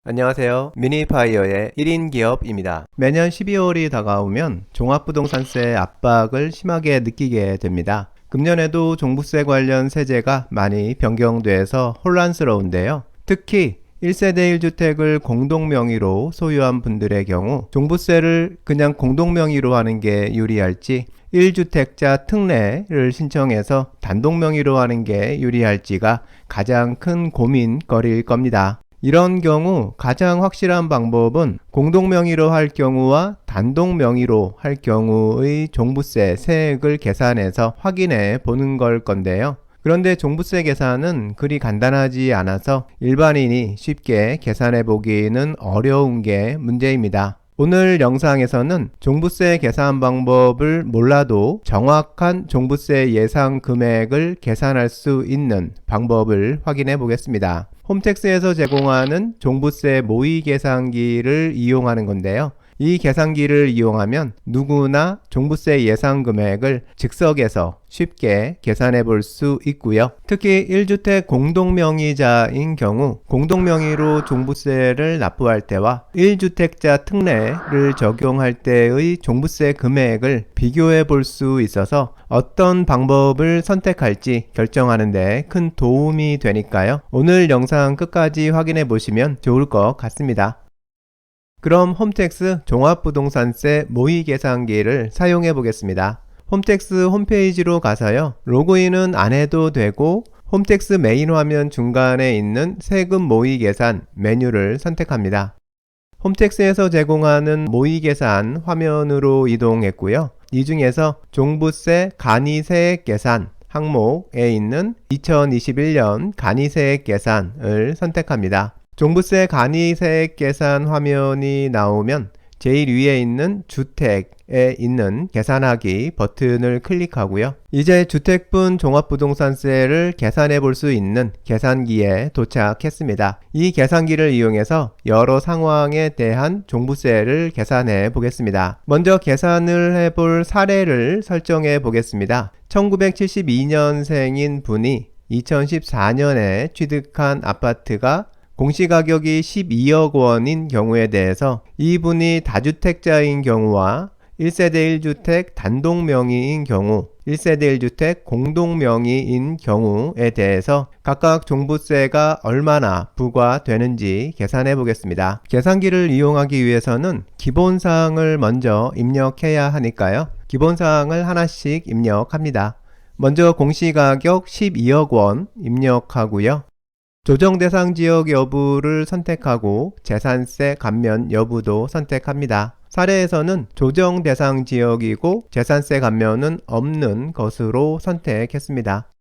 안녕하세요. 미니파이어의 1인 기업입니다. 매년 12월이 다가오면 종합부동산세 압박을 심하게 느끼게 됩니다. 금년에도 종부세 관련 세제가 많이 변경돼서 혼란스러운데요. 특히 1세대 1주택을 공동명의로 소유한 분들의 경우 종부세를 그냥 공동명의로 하는 게 유리할지 1주택자 특례를 신청해서 단독명의로 하는 게 유리할지가 가장 큰 고민거리일 겁니다. 이런 경우 가장 확실한 방법은 공동명의로 할 경우와 단독명의로 할 경우의 종부세 세액을 계산해서 확인해 보는 걸 건데요. 그런데 종부세 계산은 그리 간단하지 않아서 일반인이 쉽게 계산해 보기는 어려운 게 문제입니다. 오늘 영상에서는 종부세 계산 방법을 몰라도 정확한 종부세 예상 금액을 계산할 수 있는 방법을 확인해 보겠습니다. 홈택스에서 제공하는 종부세 모의 계산기를 이용하는 건데요. 이 계산기를 이용하면 누구나 종부세 예상 금액을 즉석에서 쉽게 계산해 볼 수 있고요. 특히 1주택 공동명의자인 경우 공동명의로 종부세를 납부할 때와 1주택자 특례를 적용할 때의 종부세 금액을 비교해 볼 수 있어서 어떤 방법을 선택할지 결정하는 데 큰 도움이 되니까요. 오늘 영상 끝까지 확인해 보시면 좋을 것 같습니다. 그럼 홈택스 종합부동산세 모의 계산기를 사용해 보겠습니다. 홈택스 홈페이지로 가서요. 로그인은 안 해도 되고 홈택스 메인 화면 중간에 있는 세금 모의 계산 메뉴를 선택합니다. 홈택스에서 제공하는 모의 계산 화면으로 이동했고요. 이 중에서 종부세 간이세액 계산 항목에 있는 2021년 간이세액 계산을 선택합니다. 종부세 간이세액 계산 화면이 나오면 제일 위에 있는 주택에 있는 계산하기 버튼을 클릭하고요. 이제 주택분 종합부동산세를 계산해 볼 수 있는 계산기에 도착했습니다. 이 계산기를 이용해서 여러 상황에 대한 종부세를 계산해 보겠습니다. 먼저 계산을 해볼 사례를 설정해 보겠습니다. 1972년생인 분이 2014년에 취득한 아파트가 공시가격이 12억 원인 경우에 대해서 이분이 다주택자인 경우와 1세대 1주택 단독명의인 경우, 1세대 1주택 공동명의인 경우에 대해서 각각 종부세가 얼마나 부과되는지 계산해 보겠습니다. 계산기를 이용하기 위해서는 기본사항을 먼저 입력해야 하니까요. 기본사항을 하나씩 입력합니다. 먼저 공시가격 12억 원 입력하고요. 조정 대상 지역 여부를 선택하고 재산세 감면 여부도 선택합니다. 사례에서는 조정 대상 지역이고 재산세 감면은 없는 것으로 선택했습니다.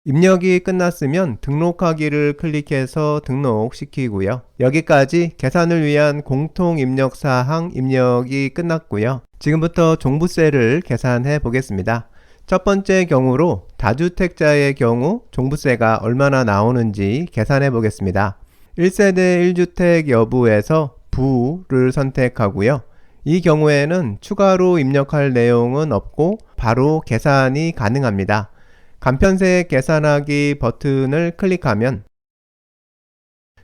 입력이 끝났으면 등록하기를 클릭해서 등록시키고요. 여기까지 계산을 위한 공통 입력 사항 입력이 끝났고요. 지금부터 종부세를 계산해 보겠습니다. 첫 번째 경우로 다주택자의 경우 종부세가 얼마나 나오는지 계산해 보겠습니다. 1세대 1주택 여부에서 부를 선택하고요. 이 경우에는 추가로 입력할 내용은 없고 바로 계산이 가능합니다. 간편세 계산하기 버튼을 클릭하면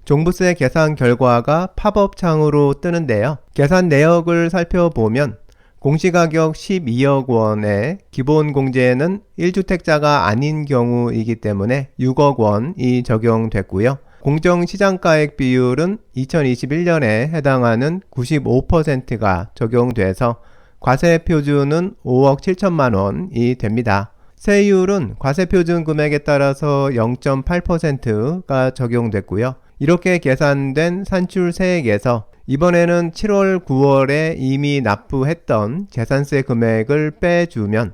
종부세 계산 결과가 팝업 창으로 뜨는데요. 계산 내역을 살펴보면 공시가격 12억 원의 기본공제는 1주택자가 아닌 경우이기 때문에 6억 원이 적용됐고요. 공정시장가액 비율은 2021년에 해당하는 95%가 적용돼서 과세표준은 5억 7천만 원이 됩니다. 세율은 과세표준 금액에 따라서 0.8%가 적용됐고요. 이렇게 계산된 산출세액에서 이번에는 7월, 9월에 이미 납부했던 재산세 금액을 빼주면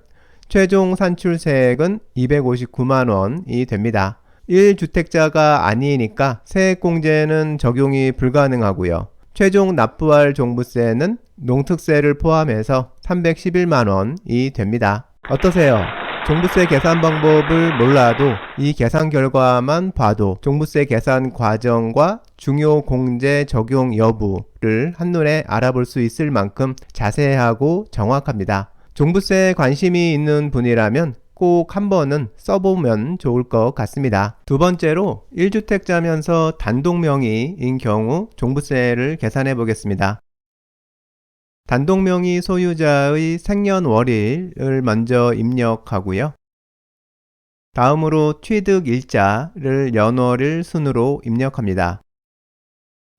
최종 산출세액은 259만 원이 됩니다. 1주택자가 아니니까 세액공제는 적용이 불가능하고요. 최종 납부할 종부세는 농특세를 포함해서 311만 원이 됩니다. 어떠세요? 종부세 계산 방법을 몰라도 이 계산 결과만 봐도 종부세 계산 과정과 중요 공제 적용 여부를 한눈에 알아볼 수 있을 만큼 자세하고 정확합니다. 종부세에 관심이 있는 분이라면 꼭 꼭 한 번은 써보면 좋을 것 같습니다. 두 번째로 1주택자면서 단독명의인 경우 종부세를 계산해 보겠습니다. 단독명의 소유자의 생년월일을 먼저 입력하고요. 다음으로 취득일자를 연월일 순으로 입력합니다.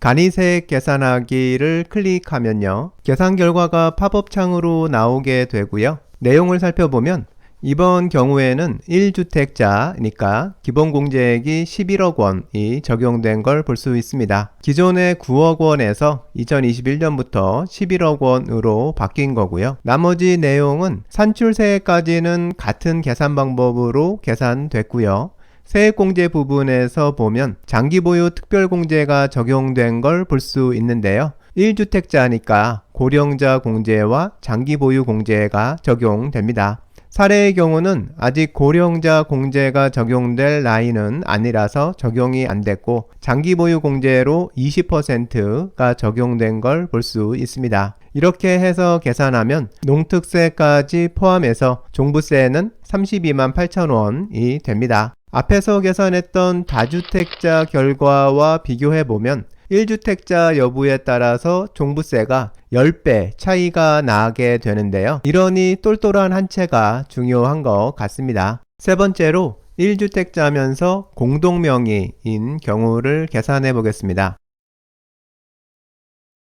간이세액 계산하기를 클릭하면요. 계산 결과가 팝업 창으로 나오게 되고요. 내용을 살펴보면 이번 경우에는 1주택자니까 기본공제액이 11억 원이 적용된 걸 볼 수 있습니다. 기존의 9억 원에서 2021년부터 11억 원으로 바뀐 거고요. 나머지 내용은 산출세액까지는 같은 계산 방법으로 계산됐고요. 세액공제 부분에서 보면 장기보유 특별공제가 적용된 걸 볼 수 있는데요. 1주택자니까 고령자 공제와 장기보유 공제가 적용됩니다. 사례의 경우는 아직 고령자 공제가 적용될 나이는 아니라서 적용이 안 됐고 장기보유 공제로 20%가 적용된 걸 볼 수 있습니다. 이렇게 해서 계산하면 농특세까지 포함해서 종부세는 32만 8천 원이 됩니다. 앞에서 계산했던 다주택자 결과와 비교해보면 1주택자 여부에 따라서 종부세가 10배 차이가 나게 되는데요. 이러니 똘똘한 한 채가 중요한 것 같습니다. 세 번째로 1주택자면서 공동명의인 경우를 계산해 보겠습니다.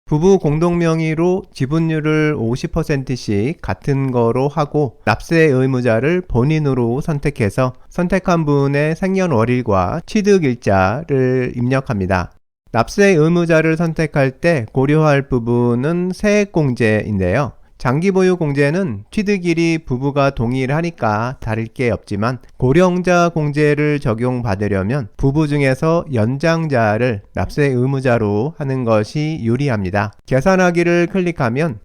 부부 공동명의로 지분율을 50%씩 같은 거로 하고 납세 의무자를 본인으로 선택해서 선택한 분의 생년월일과 취득일자를 입력합니다. 납세 의무자를 선택할 때 고려할 부분은 세액공제인데요. 장기보유 공제는 취득일이 부부가 동일하니까 다를 게 없지만 고령자 공제를 적용받으려면 부부 중에서 연장자를 납세 의무자로 하는 것이 유리합니다. 계산하기를 클릭하면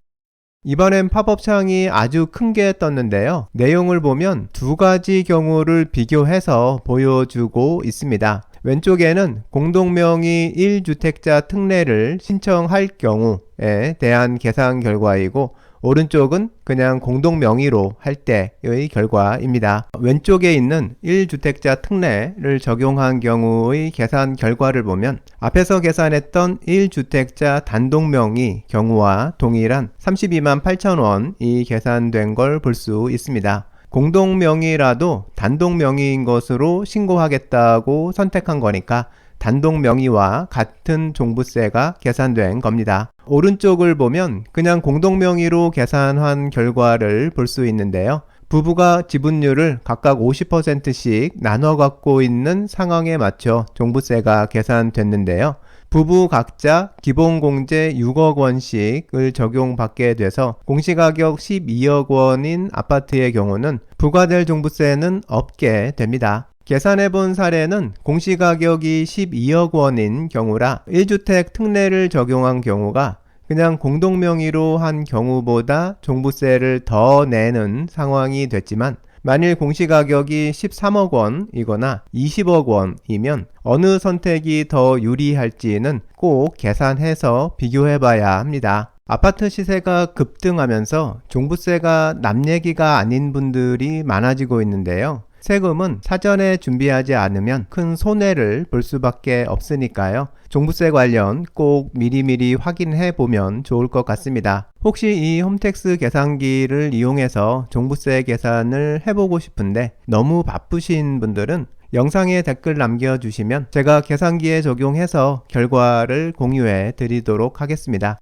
이번엔 팝업창이 아주 큰 게 떴는데요. 내용을 보면 두 가지 경우를 비교해서 보여주고 있습니다. 왼쪽에는 공동명의 1주택자 특례를 신청할 경우에 대한 계산 결과이고 오른쪽은 그냥 공동명의로 할 때의 결과입니다. 왼쪽에 있는 1주택자 특례를 적용한 경우의 계산 결과를 보면 앞에서 계산했던 1주택자 단독명의 경우와 동일한 32만 8천 원이 계산된 걸 볼 수 있습니다. 공동명의라도 단독명의인 것으로 신고하겠다고 선택한 거니까 단독명의와 같은 종부세가 계산된 겁니다. 오른쪽을 보면 그냥 공동명의로 계산한 결과를 볼 수 있는데요. 부부가 지분율을 각각 50%씩 나눠 갖고 있는 상황에 맞춰 종부세가 계산됐는데요. 부부 각자 기본공제 6억 원씩을 적용받게 돼서 공시가격 12억 원인 아파트의 경우는 부과될 종부세는 없게 됩니다. 계산해본 사례는 공시가격이 12억 원인 경우라 1주택 특례를 적용한 경우가 그냥 공동명의로 한 경우보다 종부세를 더 내는 상황이 됐지만 만일 공시가격이 13억 원이거나 20억 원이면 어느 선택이 더 유리할지는 꼭 계산해서 비교해봐야 합니다. 아파트 시세가 급등하면서 종부세가 남 얘기가 아닌 분들이 많아지고 있는데요. 세금은 사전에 준비하지 않으면 큰 손해를 볼 수밖에 없으니까요. 종부세 관련 꼭 미리미리 확인해 보면 좋을 것 같습니다. 혹시 이 홈택스 계산기를 이용해서 종부세 계산을 해보고 싶은데 너무 바쁘신 분들은 영상에 댓글 남겨주시면 제가 계산기에 적용해서 결과를 공유해 드리도록 하겠습니다.